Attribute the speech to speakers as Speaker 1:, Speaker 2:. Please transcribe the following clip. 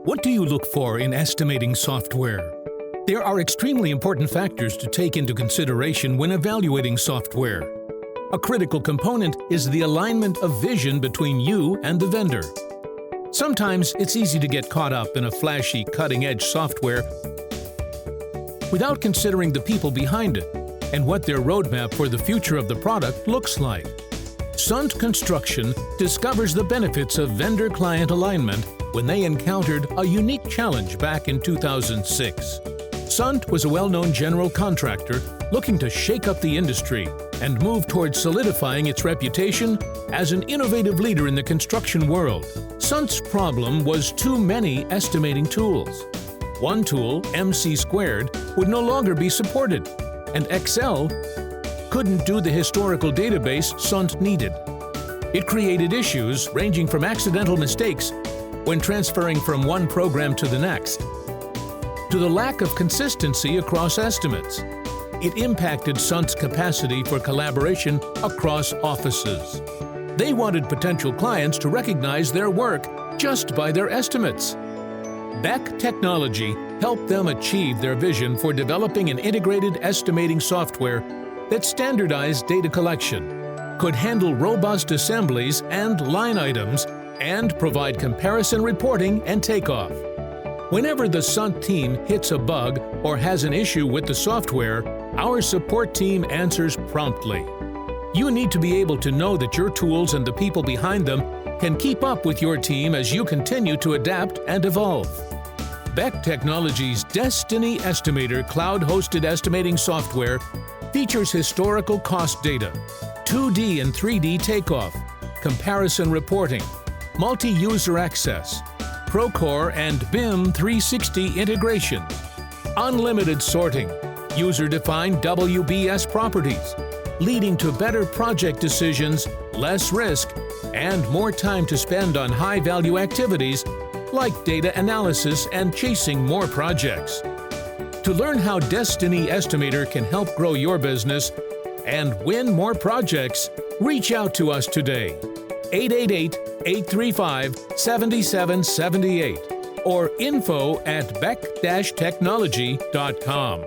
Speaker 1: What do you look for in estimating software? There are extremely important factors to take into consideration when evaluating software. A critical component is the alignment of vision between you and the vendor. Sometimes it's easy to get caught up in a flashy, cutting-edge software without considering the people behind it and what their roadmap for the future of the product looks like. Sundt Construction discovers the benefits of vendor-client alignment when they encountered a unique challenge back in 2006. Sundt was a well-known general contractor looking to shake up the industry and move towards solidifying its reputation as an innovative leader in the construction world. Sundt's problem was too many estimating tools. One tool, MC², would no longer be supported, and Excel couldn't do the historical database Sundt needed. It created issues ranging from accidental mistakes when transferring from one program to the next, to the lack of consistency across estimates. It impacted Sundt's capacity for collaboration across offices. They wanted potential clients to recognize their work just by their estimates. Beck Technology helped them achieve their vision for developing an integrated estimating software that standardized data collection, could handle robust assemblies and line items, and provide comparison reporting and takeoff. Whenever the Sundt team hits a bug or has an issue with the software, our support team answers promptly. You need to be able to know that your tools and the people behind them can keep up with your team as you continue to adapt and evolve. Beck Technology's Destiny Estimator cloud-hosted estimating software features historical cost data, 2D and 3D takeoff, comparison reporting, multi-user access, Procore and BIM 360 integration, unlimited sorting, user-defined WBS properties, leading to better project decisions, less risk, and more time to spend on high-value activities like data analysis and chasing more projects. To learn how Destiny Estimator can help grow your business and win more projects, reach out to us today. 888-835-7778 or info@beck-technology.com.